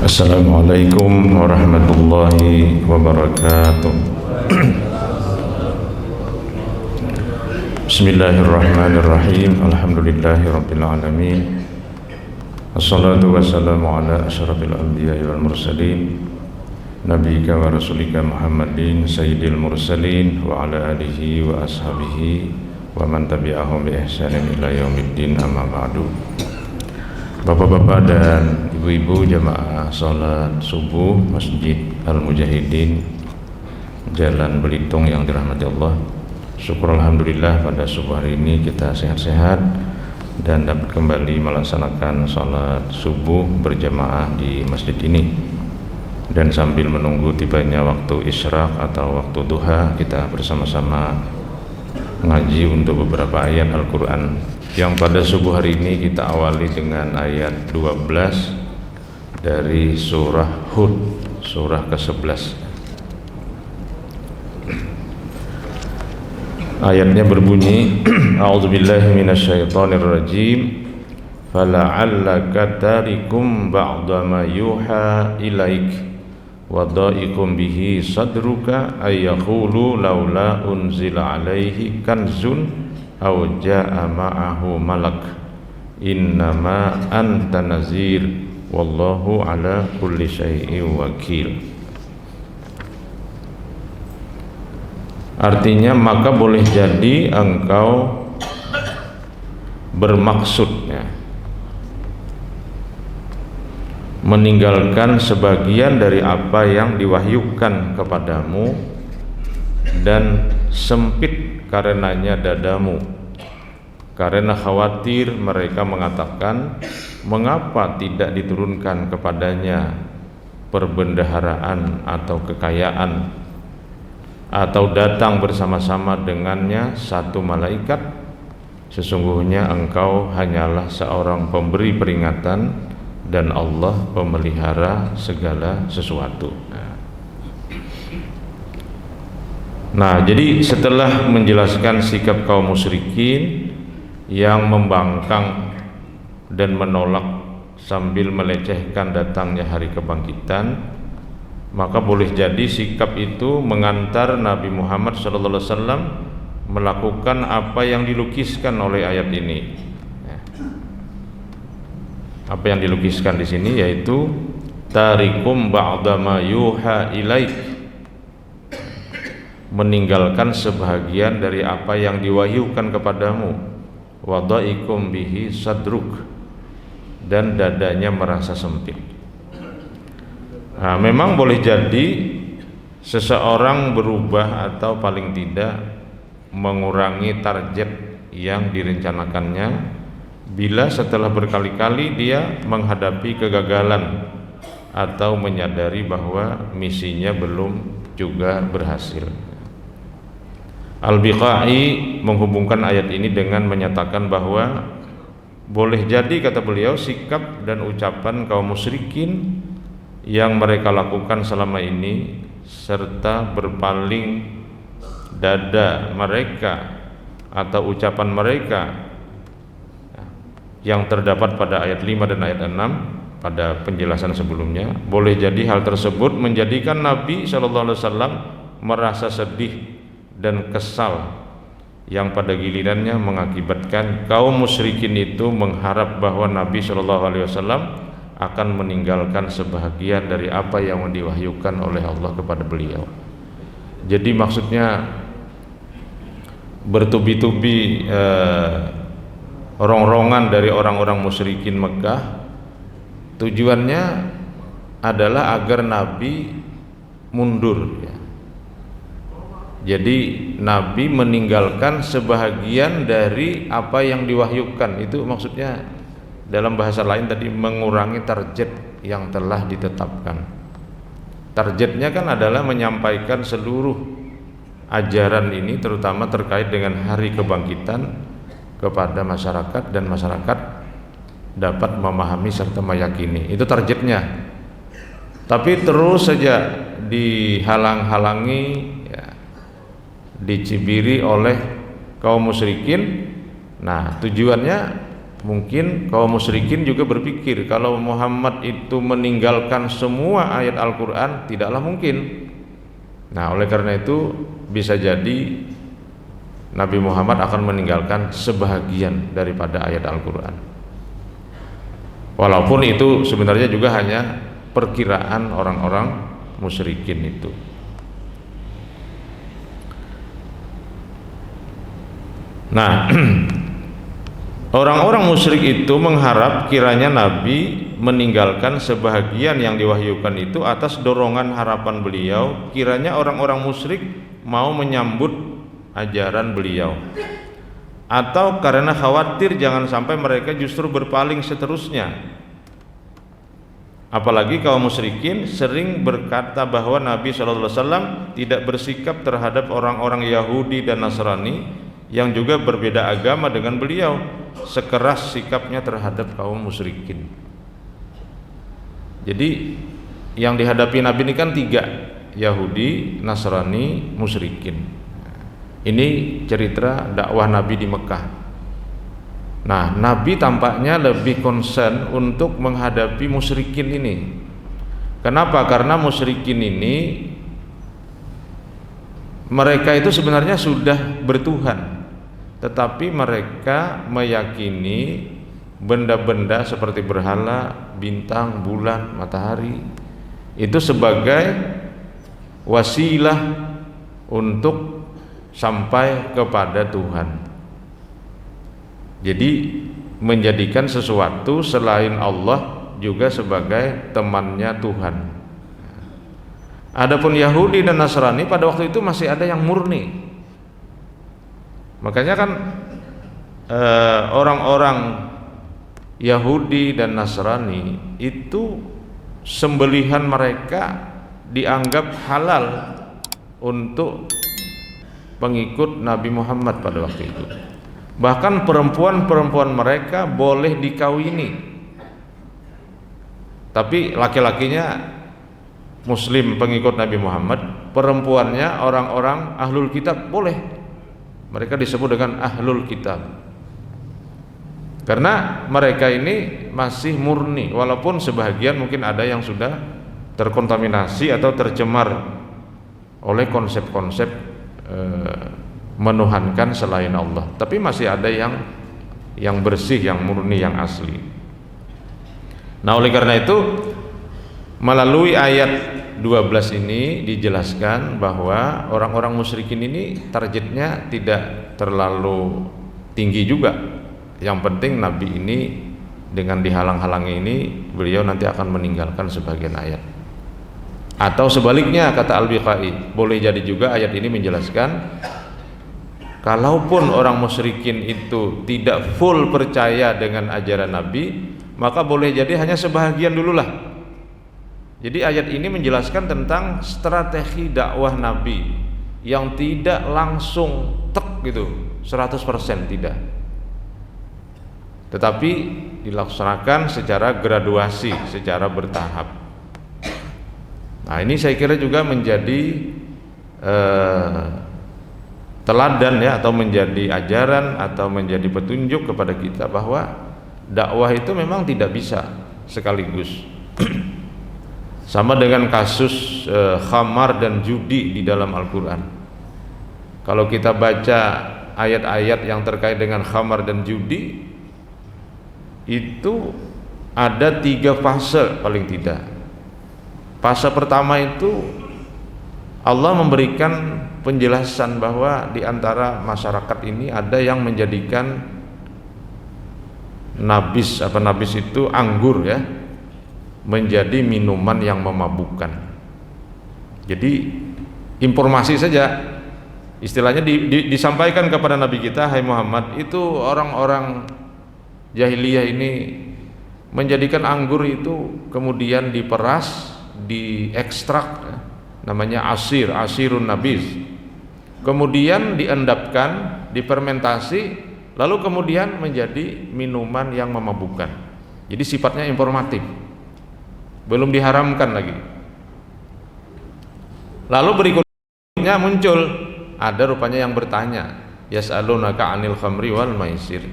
Assalamualaikum warahmatullahi wabarakatuh. Bismillahirrahmanirrahim. Alhamdulillahirabbil alamin. Wassalatu wassalamu ala asyrafil anbiya'i wal mursalin nabiyyika wa rasulika Muhammadin sayyidil mursalin wa ala alihi wa ashabihi wa man tabi'ahum bi ihsanin ila yaumiddin, amma ba'du. Bapak-bapak dan ibu-ibu jamaah salat subuh Masjid Al-Mujahidin Jalan Belitung yang dirahmati Allah. Syukur alhamdulillah pada subuh hari ini kita sehat-sehat dan dapat kembali melaksanakan salat subuh berjamaah di masjid ini. Dan sambil menunggu tibanya waktu isyraq atau waktu duha, kita bersama-sama ngaji untuk beberapa ayat Al-Quran, yang pada subuh hari ini kita awali dengan ayat 12 dari surah Hud, surah ke-11. Ayatnya berbunyi, A'udzubillahi minasyaitonirrajim, fala'allaka tarikum ba'da ma yuha ilaik wa dha'ikum bihi sadruka ayyaqulu laula unzila alaihi kanzun aw jaa ma'ahu malak innama anta nazir wallahu ala kulli syai'in wakil. Artinya, maka boleh jadi engkau bermaksudnya meninggalkan sebagian dari apa yang diwahyukan kepadamu dan sempit karenanya dadamu, karena khawatir mereka mengatakan, mengapa tidak diturunkan kepadanya perbendaharaan atau kekayaan, atau datang bersama-sama dengannya satu malaikat. Sesungguhnya engkau hanyalah seorang pemberi peringatan dan Allah pemelihara segala sesuatu. Nah, jadi setelah menjelaskan sikap kaum musyrikin yang membangkang dan menolak sambil melecehkan datangnya hari kebangkitan, maka boleh jadi sikap itu mengantar Nabi Muhammad SAW melakukan apa yang dilukiskan oleh ayat ini. Apa yang dilukiskan di sini yaitu tarikum ba'da ma yuha ilaik, meninggalkan sebahagian dari apa yang diwahyukan kepadamu, wadaikum bihi sadruk, dan dadanya merasa sempit. Nah, memang boleh jadi seseorang berubah atau paling tidak mengurangi target yang direncanakannya bila setelah berkali-kali dia menghadapi kegagalan atau menyadari bahwa misinya belum juga berhasil. Al-Biqai menghubungkan ayat ini dengan menyatakan bahwa boleh jadi, kata beliau, sikap dan ucapan kaum musyrikin yang mereka lakukan selama ini serta berpaling dada mereka atau ucapan mereka yang terdapat pada ayat 5 dan ayat 6 pada penjelasan sebelumnya, boleh jadi hal tersebut menjadikan Nabi SAW merasa sedih dan kesal, yang pada gilirannya mengakibatkan kaum musyrikin itu mengharap bahwa Nabi SAW akan meninggalkan sebahagian dari apa yang diwahyukan oleh Allah kepada beliau. Jadi maksudnya bertubi-tubi rongrongan dari orang-orang musyrikin Mekah, tujuannya adalah agar Nabi mundur, ya. Jadi Nabi meninggalkan sebahagian dari apa yang diwahyukan. Itu maksudnya, dalam bahasa lain tadi, mengurangi target yang telah ditetapkan. Targetnya kan adalah menyampaikan seluruh ajaran ini, terutama terkait dengan hari kebangkitan, kepada masyarakat, dan masyarakat dapat memahami serta meyakini. Itu targetnya. Tapi terus saja dihalang-halangi, ya, dicibiri oleh kaum musyrikin. Nah, tujuannya Mungkin kaum musyrikin juga berpikir kalau Muhammad itu meninggalkan semua ayat Al-Quran, tidaklah mungkin. Nah, oleh karena itu bisa jadi Nabi Muhammad akan meninggalkan sebahagian daripada ayat Al-Quran. Walaupun itu sebenarnya juga hanya perkiraan orang-orang musyrikin itu. Nah, orang-orang musyrik itu mengharap kiranya Nabi meninggalkan sebahagian yang diwahyukan itu atas dorongan harapan beliau, kiranya orang-orang musyrik mau menyambut ajaran beliau, atau karena khawatir jangan sampai mereka justru berpaling seterusnya. Apalagi kaum musyrikin sering berkata bahwa Nabi SAW tidak bersikap terhadap orang-orang Yahudi dan Nasrani yang juga berbeda agama dengan beliau sekeras sikapnya terhadap kaum musyrikin. Jadi yang dihadapi Nabi ini kan tiga, Yahudi, Nasrani, musyrikin. Ini cerita dakwah Nabi di Mekah. Nah, Nabi tampaknya lebih concern untuk menghadapi musyrikin ini. Kenapa? Karena musyrikin ini mereka itu sebenarnya sudah bertuhan, tetapi mereka meyakini benda-benda seperti berhala, bintang, bulan, matahari itu sebagai wasilah untuk sampai kepada Tuhan. Jadi menjadikan sesuatu selain Allah juga sebagai temannya Tuhan. Adapun Yahudi dan Nasrani pada waktu itu masih ada yang murni. Makanya kan orang-orang Yahudi dan Nasrani itu sembelihan mereka dianggap halal untuk pengikut Nabi Muhammad pada waktu itu. Bahkan perempuan-perempuan mereka boleh dikawini, tapi laki-lakinya Muslim pengikut Nabi Muhammad, perempuannya orang-orang ahlul kitab boleh. Mereka disebut dengan ahlul kitab karena mereka ini masih murni, walaupun sebahagian mungkin ada yang sudah terkontaminasi atau tercemar oleh konsep-konsep menuhankan selain Allah, tapi masih ada yang bersih, yang murni, yang asli. Nah, oleh karena itu melalui ayat 12 ini dijelaskan bahwa orang-orang musyrikin ini targetnya tidak terlalu tinggi juga. Yang penting Nabi ini dengan dihalang-halangi ini beliau nanti akan meninggalkan sebagian ayat. Atau sebaliknya, kata Al-Biqai, boleh jadi juga ayat ini menjelaskan kalaupun orang musyrikin itu tidak full percaya dengan ajaran Nabi, maka boleh jadi hanya sebahagian dululah. Jadi ayat ini menjelaskan tentang strategi dakwah Nabi yang tidak langsung tek gitu 100% tidak, tetapi dilaksanakan secara graduasi, secara bertahap. Nah, ini saya kira juga menjadi teladan ya, atau menjadi ajaran atau menjadi petunjuk kepada kita bahwa dakwah itu memang tidak bisa sekaligus. Sama dengan kasus khamar dan judi di dalam Al-Quran. Kalau kita baca ayat-ayat yang terkait dengan khamar dan judi, itu ada 3 fase paling tidak. Fase pertama itu Allah memberikan penjelasan bahwa di antara masyarakat ini ada yang menjadikan nabis itu anggur ya, menjadi minuman yang memabukkan. Jadi informasi saja, istilahnya disampaikan kepada Nabi kita, hai Muhammad, itu orang-orang jahiliyah ini menjadikan anggur itu kemudian diperas, diekstrak, namanya asirun nabis, kemudian diendapkan, difermentasi, lalu kemudian menjadi minuman yang memabukkan. Jadi sifatnya informatif, belum diharamkan lagi. Lalu berikutnya muncul, ada rupanya yang bertanya, yas'alunaka 'anil khamri wal maisir.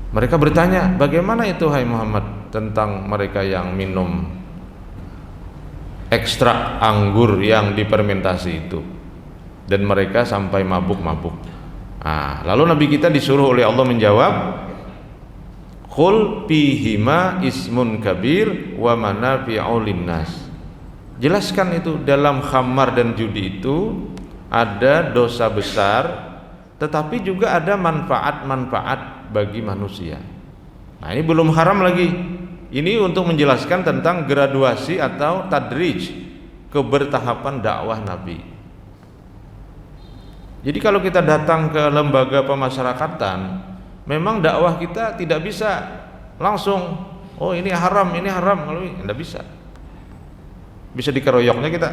Mereka bertanya, bagaimana itu hai Muhammad tentang mereka yang minum ekstrak anggur yang difermentasi itu, dan mereka sampai mabuk-mabuk. Lalu Nabi kita disuruh oleh Allah menjawab, qul fihima ismun kabir wa manafi'u linnas. Jelaskan itu, dalam khamar dan judi itu ada dosa besar, tetapi juga ada manfaat-manfaat bagi manusia. Nah, ini belum haram lagi. Ini untuk menjelaskan tentang graduasi atau tadrij, kebertahapan dakwah Nabi. Jadi kalau kita datang ke lembaga pemasyarakatan, memang dakwah kita tidak bisa langsung, oh ini haram, kalau ini tidak bisa. Bisa dikeroyoknya kita.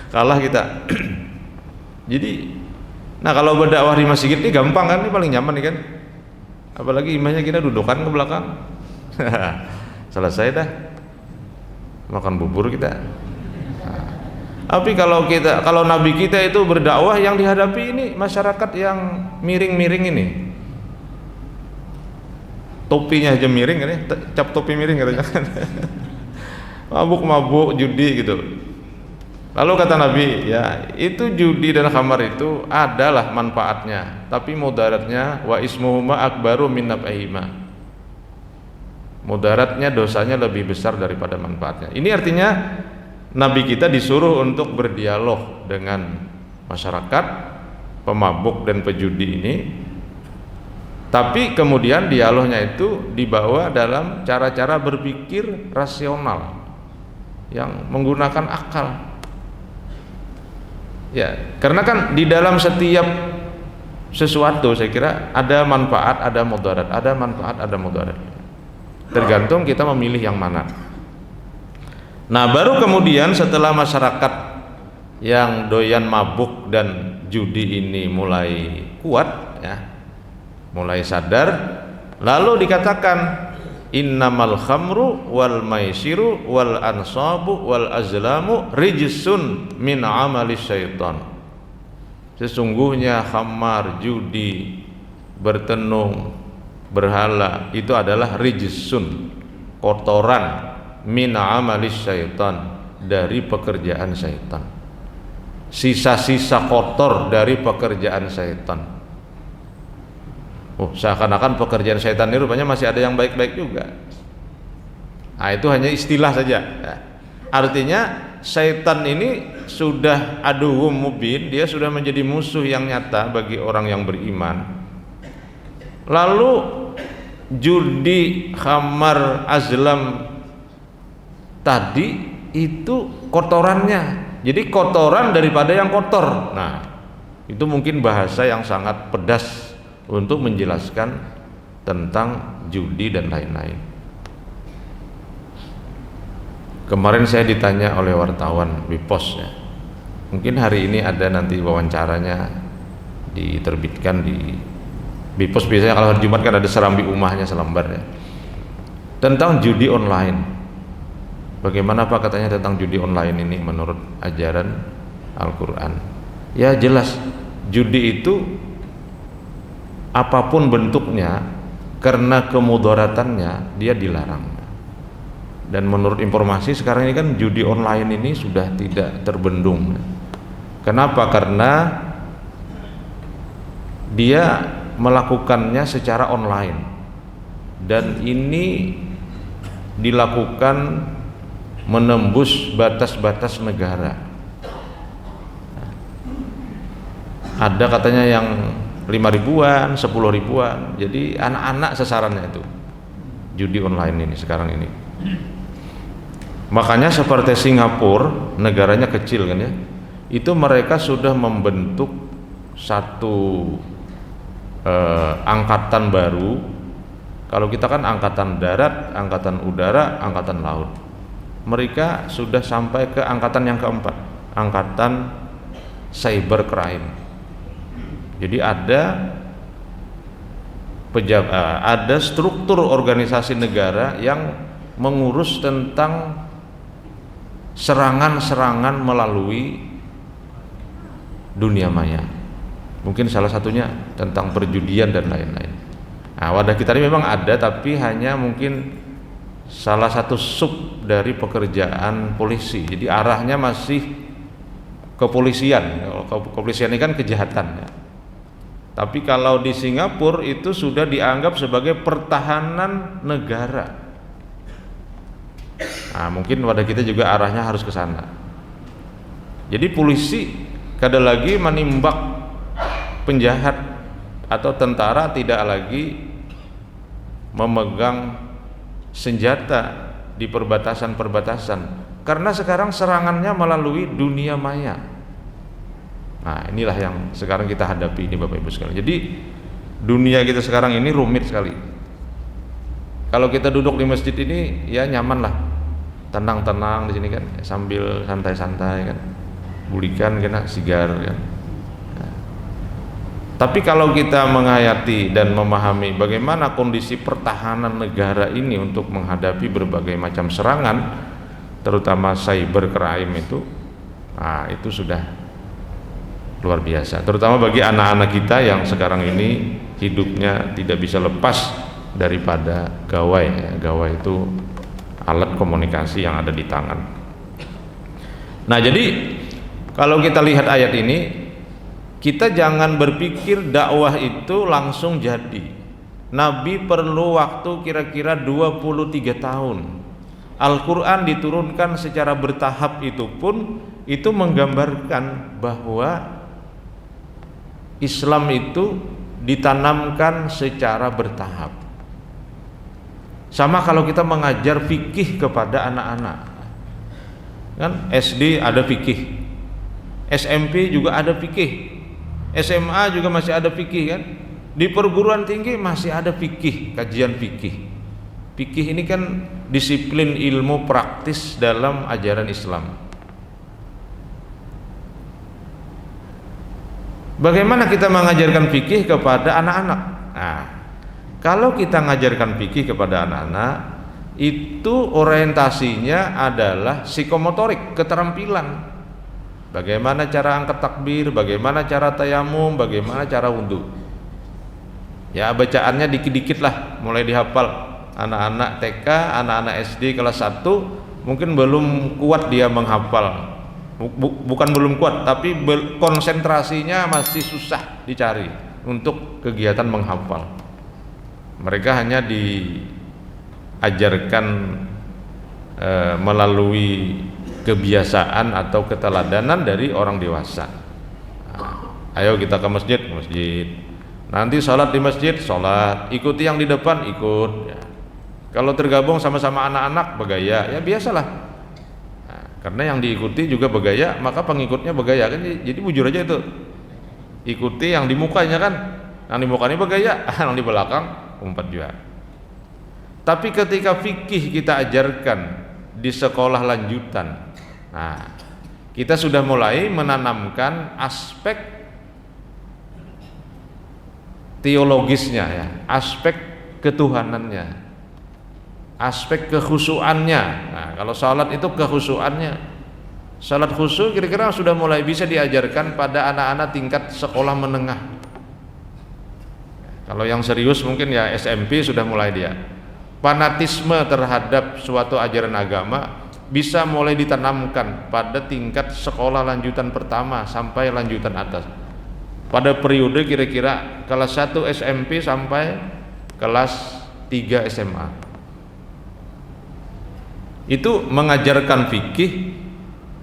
Kalah kita. Jadi, nah kalau berdakwah di masjid ini gampang kan, ini paling nyaman nih kan. Apalagi imamnya kita dudukan ke belakang. Selesai dah. Makan bubur kita. Tapi kalau Nabi kita itu berdakwah, yang dihadapi ini masyarakat yang miring-miring ini. Topinya aja miring kan ya, cap topi miring katanya. Mabuk-mabuk, judi gitu. Lalu kata Nabi, ya itu judi dan khamar itu adalah manfaatnya, tapi mudaratnya wa ismuhuma akbaru min naf'ihima. Mudaratnya, dosanya lebih besar daripada manfaatnya. Ini artinya Nabi kita disuruh untuk berdialog dengan masyarakat pemabuk dan pejudi ini, tapi kemudian dialognya itu dibawa dalam cara-cara berpikir rasional yang menggunakan akal. Ya, karena kan di dalam setiap sesuatu saya kira ada manfaat, ada mudarat, ada manfaat, ada mudarat. Tergantung kita memilih yang mana. Nah, baru kemudian setelah masyarakat yang doyan mabuk dan judi ini mulai kuat ya, mulai sadar, lalu dikatakan innamal khamru wal maisiru wal ansabu wal azlamu rijsun min amali syaitan. Sesungguhnya khamar, judi, bertenung, berhala itu adalah rijsun, kotoran, min amali syaitan, dari pekerjaan syaitan. Sisa-sisa kotor dari pekerjaan syaitan. Seakan-akan pekerjaan syaitan ini rupanya masih ada yang baik-baik juga. Nah, itu hanya istilah saja. Artinya syaitan ini sudah aduwwum mubin, dia sudah menjadi musuh yang nyata bagi orang yang beriman. Lalu judi, khamar, azlam tadi itu kotorannya. Jadi kotoran daripada yang kotor. Nah, itu mungkin bahasa yang sangat pedas untuk menjelaskan tentang judi dan lain-lain. Kemarin saya ditanya oleh wartawan Bipos ya, mungkin hari ini ada nanti wawancaranya diterbitkan di Bipos. Biasanya kalau hari Jumat kan ada serambi umahnya selembar ya, tentang judi online. Bagaimana Pak katanya tentang judi online ini menurut ajaran Al-Quran? Ya jelas, judi itu apapun bentuknya, karena kemudaratannya dia dilarang. Dan menurut informasi sekarang ini kan judi online ini sudah tidak terbendung. Kenapa? Karena dia melakukannya secara online, dan ini dilakukan menembus batas-batas negara. Ada katanya yang 5 ribuan, 10 ribuan. Jadi anak-anak sasarannya itu judi online ini sekarang ini. Makanya seperti Singapura, negaranya kecil kan ya, itu mereka sudah membentuk satu angkatan baru. Kalau kita kan angkatan darat, angkatan udara, angkatan laut. Mereka sudah sampai ke angkatan yang keempat, angkatan cybercrime. Jadi ada ada struktur organisasi negara yang mengurus tentang serangan-serangan melalui dunia maya. Mungkin salah satunya tentang perjudian dan lain-lain. Nah, wadah kita ini memang ada, tapi hanya mungkin salah satu sub dari pekerjaan polisi. Jadi arahnya masih kepolisian. Kepolisian ini kan kejahatan ya. Tapi kalau di Singapura itu sudah dianggap sebagai pertahanan negara. Nah, mungkin wadah kita juga arahnya harus ke sana. Jadi polisi kada lagi menimbak penjahat atau tentara, tidak lagi memegang senjata di perbatasan-perbatasan, karena sekarang serangannya melalui dunia maya. Nah, inilah yang sekarang kita hadapi ini Bapak Ibu sekalian. Jadi dunia kita sekarang ini rumit sekali. Kalau kita duduk di masjid ini ya nyaman lah, tenang-tenang di sini kan, sambil santai-santai kan, bulikan kena sigar kan. Tapi kalau kita menghayati dan memahami bagaimana kondisi pertahanan negara ini untuk menghadapi berbagai macam serangan, terutama cybercrime itu, nah itu sudah luar biasa. Terutama bagi anak-anak kita yang sekarang ini hidupnya tidak bisa lepas daripada gawai. Gawai itu alat komunikasi yang ada di tangan. Nah, jadi kalau kita lihat ayat ini, kita jangan berpikir dakwah itu langsung jadi. Nabi perlu waktu kira-kira 23 tahun. Al-Quran diturunkan secara bertahap, itu pun itu menggambarkan bahwa Islam itu ditanamkan secara bertahap. Sama kalau kita mengajar fikih kepada anak-anak, kan SD ada fikih, SMP juga ada fikih, SMA juga masih ada fikih kan, di perguruan tinggi masih ada fikih, kajian fikih. Fikih ini kan disiplin ilmu praktis dalam ajaran Islam. Bagaimana kita mengajarkan fikih kepada anak-anak? Nah, kalau kita mengajarkan fikih kepada anak-anak, itu orientasinya adalah psikomotorik, keterampilan. Bagaimana cara angkat takbir, bagaimana cara tayamum, bagaimana cara wudhu. Ya, bacaannya dikit-dikit lah, mulai dihafal. Anak-anak TK, anak-anak SD kelas 1 mungkin belum kuat dia menghafal. Bukan belum kuat, tapi konsentrasinya masih susah dicari untuk kegiatan menghafal. Mereka hanya diajarkan melalui kebiasaan atau keteladanan dari orang dewasa. Nah, ayo kita ke masjid, nanti sholat di masjid, sholat, ikuti yang di depan, ikut ya. Kalau tergabung sama-sama anak-anak bergaya, ya biasalah. Nah, karena yang diikuti juga bergaya, maka pengikutnya bergaya kan. Jadi bujur aja itu, ikuti yang di mukanya kan, yang di mukanya bergaya, yang di belakang umpat juga. Tapi ketika fikih kita ajarkan di sekolah lanjutan, nah, kita sudah mulai menanamkan aspek teologisnya ya, aspek ketuhanannya, aspek kekhusyuannya. Nah, kalau salat itu kekhusyuannya, salat khusyuk kira-kira sudah mulai bisa diajarkan pada anak-anak tingkat sekolah menengah. Kalau yang serius mungkin ya SMP sudah mulai dia. Fanatisme terhadap suatu ajaran agama bisa mulai ditanamkan pada tingkat sekolah lanjutan pertama sampai lanjutan atas. Pada periode kira-kira kelas 1 SMP sampai kelas 3 SMA. Itu mengajarkan fikih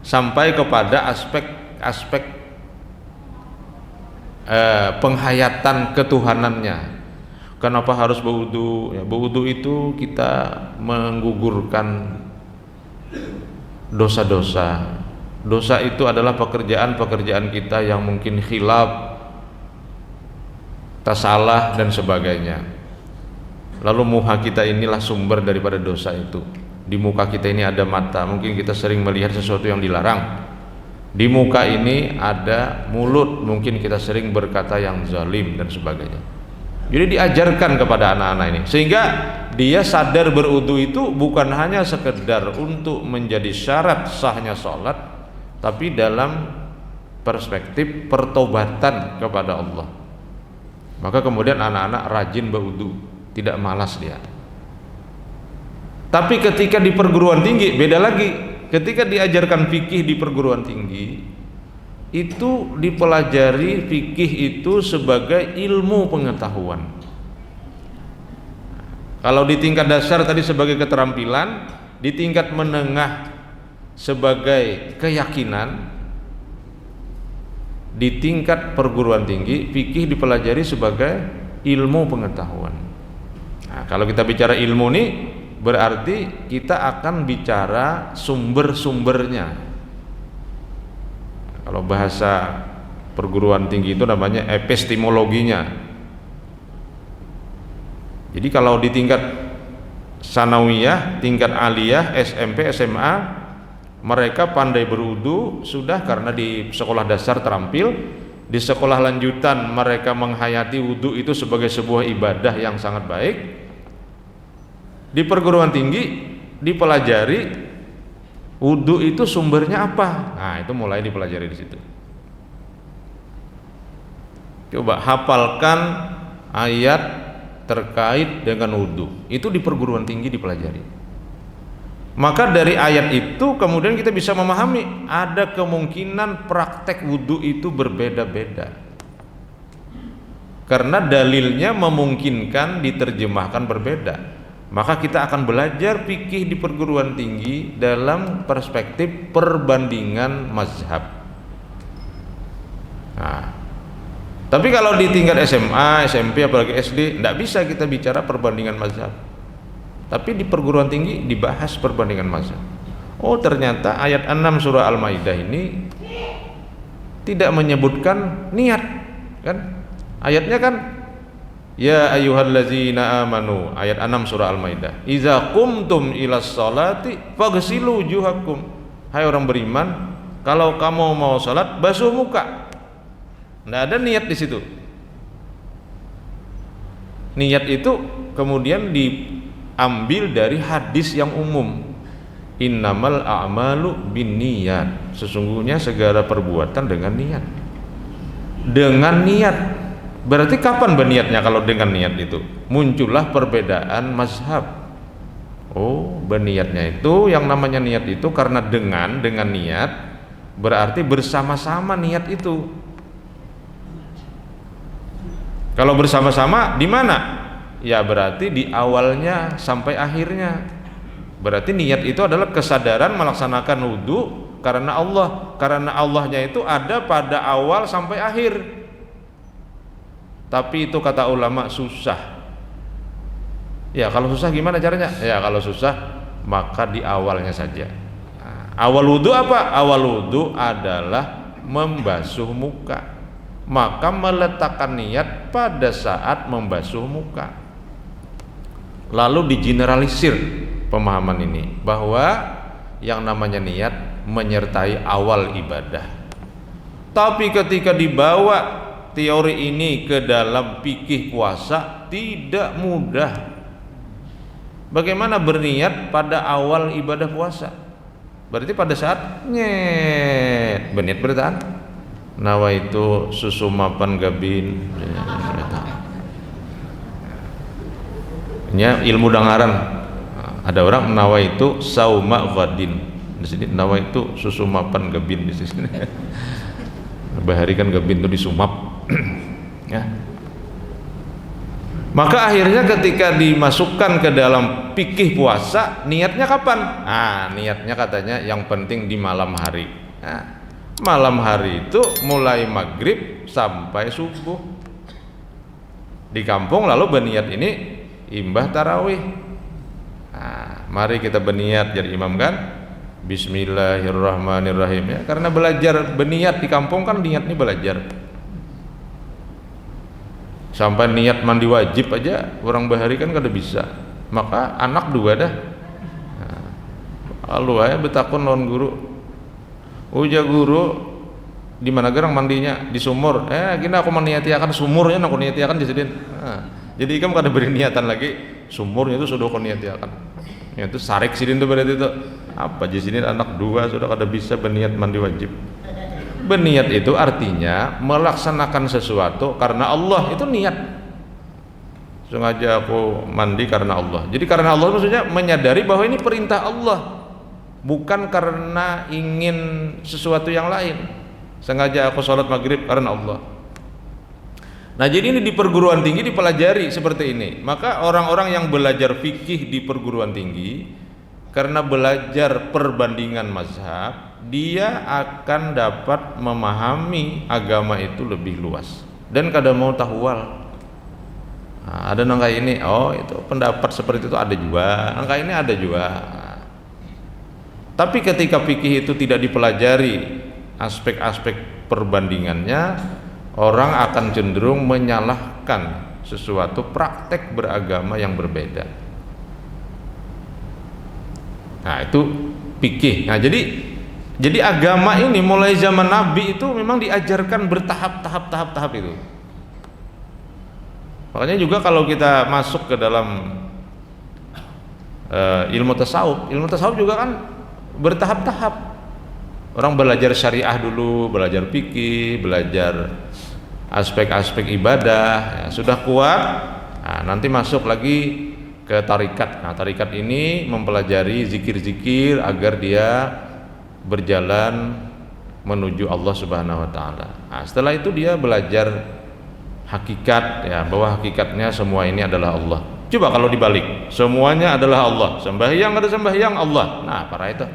sampai kepada aspek penghayatan ketuhanannya. Kenapa harus berwudu? Ya, berwudu itu kita menggugurkan dosa-dosa. Dosa itu adalah pekerjaan-pekerjaan kita yang mungkin khilaf, tasalah dan sebagainya. Lalu muha kita inilah sumber daripada dosa itu. Di muka kita ini ada mata, mungkin kita sering melihat sesuatu yang dilarang. Di muka ini ada mulut, mungkin kita sering berkata yang zalim dan sebagainya. Jadi diajarkan kepada anak-anak ini, sehingga dia sadar berwudu itu bukan hanya sekedar untuk menjadi syarat sahnya sholat, tapi dalam perspektif pertobatan kepada Allah. Maka kemudian anak-anak rajin berwudu, tidak malas dia. Tapi ketika di perguruan tinggi beda lagi. Ketika diajarkan fikih di perguruan tinggi, itu dipelajari fikih itu sebagai ilmu pengetahuan. Kalau di tingkat dasar tadi sebagai keterampilan, di tingkat menengah sebagai keyakinan, di tingkat perguruan tinggi fikih dipelajari sebagai ilmu pengetahuan. Nah, kalau kita bicara ilmu nih, berarti kita akan bicara sumber-sumbernya. Kalau bahasa perguruan tinggi itu namanya epistemologinya. Jadi kalau di tingkat sanawiyah, tingkat aliyah, SMP, SMA, mereka pandai berwudu sudah karena di sekolah dasar terampil. Di sekolah lanjutan mereka menghayati wudu itu sebagai sebuah ibadah yang sangat baik. Di perguruan tinggi dipelajari wudu itu sumbernya apa. Nah, itu mulai dipelajari di situ. Coba hafalkan ayat terkait dengan wudu. Itu di perguruan tinggi dipelajari. Maka dari ayat itu kemudian kita bisa memahami ada kemungkinan praktek wudu itu berbeda-beda. Karena dalilnya memungkinkan diterjemahkan berbeda. Maka kita akan belajar fikih di perguruan tinggi dalam perspektif perbandingan mazhab. Nah, tapi kalau di tingkat SMA, SMP, apalagi SD, tidak bisa kita bicara perbandingan mazhab. Tapi di perguruan tinggi dibahas perbandingan mazhab. Oh, ternyata ayat 6 surah Al-Maidah ini tidak menyebutkan niat, kan? Ayatnya kan ya ayyuhallazina amanu, ayat 6 surah Al-Maidah. Iza qumtum ilas salati faghsilu wujuhakum. Hai orang beriman, kalau kamu mau salat basuh muka. Tidak ada niat di situ. Niat itu kemudian diambil dari hadis yang umum. Innamal a'malu binniyat. Sesungguhnya segala perbuatan dengan niat. Dengan niat. Berarti kapan berniatnya kalau dengan niat itu? Muncullah perbedaan mazhab. Oh, berniatnya itu yang namanya niat itu karena dengan niat berarti bersama-sama niat itu. Kalau bersama-sama di mana? Ya berarti di awalnya sampai akhirnya. Berarti niat itu adalah kesadaran melaksanakan wudu karena Allah. Karena Allahnya itu ada pada awal sampai akhir. Tapi itu kata ulama susah. Ya kalau susah gimana caranya? Ya kalau susah maka di awalnya saja. Nah, awal wudu apa? Awal wudu adalah membasuh muka. Maka meletakkan niat pada saat membasuh muka. Lalu digeneralisir pemahaman ini bahwa yang namanya niat menyertai awal ibadah. Tapi ketika dibawa teori ini ke dalam fikih puasa tidak mudah. Bagaimana berniat pada awal ibadah puasa? Berarti pada saat berniat bertahan. Nawaitu susumapan gabin. Nya ilmu dengaran. Ada orang nawaitu sauma ghadin. Di sini nawaitu susumapan gabin di sini. Baharikan gabin itu disumap. Ya. Maka akhirnya ketika dimasukkan ke dalam fikih puasa, niatnya kapan? Nah, niatnya katanya yang penting di malam hari. Nah, malam hari itu mulai maghrib sampai subuh. Di kampung lalu berniat ini imbah tarawih. Nah, mari kita berniat jadi imam kan? Bismillahirrahmanirrahim ya. Karena belajar berniat di kampung kan niatnya belajar. Sampai niat mandi wajib aja orang bahari kan kada bisa. Maka anak dua dah. Lalu ya betakun lawan guru. Uja guru di mana gerang mandinya di sumur. Gini aku meniati akan sumurnya aku niati akan disedin. Jadi kamu kada beri niatan lagi sumurnya itu sudah aku niati akan. Ya itu sarik sidin tuh berarti itu. Apa di sini anak dua sudah kada bisa berniat mandi wajib. Berniat itu artinya melaksanakan sesuatu karena Allah, itu niat. sengaja aku mandi karena Allah. Jadi karena Allah maksudnya menyadari bahwa ini perintah Allah, bukan karena ingin sesuatu yang lain. Sengaja aku sholat maghrib karena Allah. Nah, jadi ini di perguruan tinggi dipelajari seperti ini. Maka orang-orang yang belajar fikih di perguruan tinggi, karena belajar perbandingan mazhab, dia akan dapat memahami agama itu lebih luas dan kadang mau tahwal. Nah, ada nangka ini, oh itu pendapat seperti itu ada juga, nangka ini ada juga. Tapi ketika fikih itu tidak dipelajari aspek-aspek perbandingannya, orang akan cenderung menyalahkan sesuatu praktek beragama yang berbeda. Nah, itu fikih. Nah, jadi agama ini mulai zaman Nabi itu memang diajarkan bertahap itu. Makanya juga kalau kita masuk ke dalam ilmu tasawuf juga kan bertahap-tahap. Orang belajar syariah dulu, belajar fikih, belajar aspek-aspek ibadah, ya, sudah kuat, nah, nanti masuk lagi ke tarikat. Nah, tarikat ini mempelajari zikir-zikir agar dia berjalan menuju Allah Subhanahu wa taala. Nah, setelah itu dia belajar hakikat, ya, bahwa hakikatnya semua ini adalah Allah. Coba kalau dibalik, semuanya adalah Allah, sembahyang ada sembahyang Allah. Nah, para itu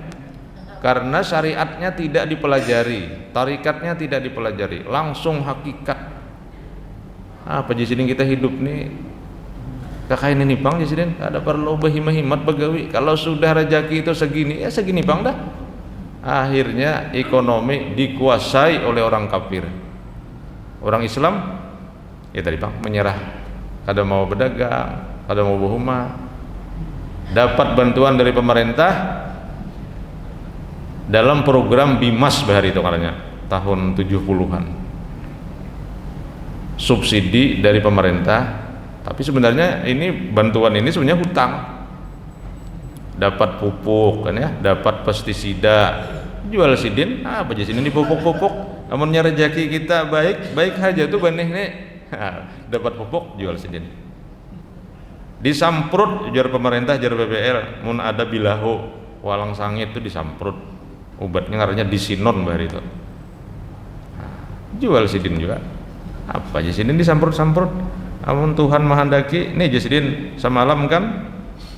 karena syariatnya tidak dipelajari, tarikatnya tidak dipelajari, langsung hakikat. Apa di sini kita hidup nih? Kakak ini bang di sini ada perlu berhimat begawi. Kalau sudah rezeki itu segini, ya segini bang dah. Akhirnya ekonomi dikuasai oleh orang kafir. Orang Islam, ya tadi bang menyerah. Kada mau berdagang, kada mau berhumah. Dapat bantuan dari pemerintah dalam program Bimas bahari itu katanya tahun 70-an, subsidi dari pemerintah. Tapi sebenarnya ini bantuan ini sebenarnya hutang. Dapat pupuk kan ya, dapat pestisida, jual sidin, apa aja sini dipupuk-pupuk. Namunnya rezeki kita baik aja tuh baneh nih. Dapat pupuk, jual sidin. Disamprut jar pemerintah, jar BPL, mun ada bilahu, walang sangit itu disamprut. Obatnya ngarannya disinon bahari itu. Jual sidin juga. Apa aja sidin disamprut-samprut. Amun Tuhan menghendaki, nih jasidin semalam kan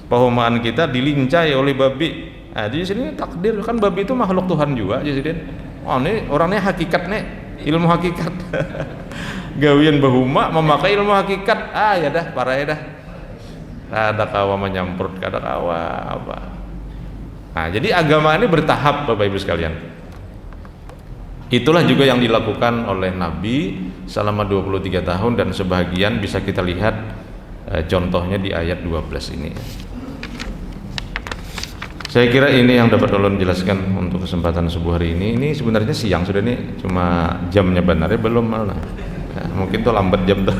pahumaan kita dilincai oleh babi. Nah, di sini takdir kan babi itu makhluk Tuhan juga jasidin. Oh, ini orangnya hakikat nih, ilmu hakikat. Gawian bahuma memakai ilmu hakikat. Ah, ya dah, parah ya dah. Kada kawa menyamprut, kada kawa apa. Nah, jadi agama ini bertahap Bapak Ibu sekalian. Itulah juga yang dilakukan oleh Nabi selama 23 tahun dan sebagian bisa kita lihat contohnya di ayat 12 ini. Saya kira ini yang dapat ulun jelaskan untuk kesempatan subuh hari ini. Ini sebenarnya siang sudah nih, cuma jamnya benarnya belum malah. Ya, mungkin tuh lambat jam tuh.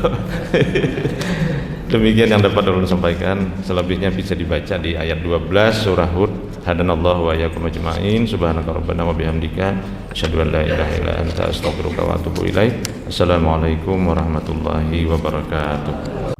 Demikian yang dapat ulun sampaikan. Selebihnya bisa dibaca di ayat 12 surah Hud. Hadanallahu wa iyyakum ajma'in. Subhanaka rabbana wa bihamdika asyhadu an la ilaha illa anta astaghfiruka wa atubu ilaik. Assalamualaikum warahmatullahi wabarakatuh.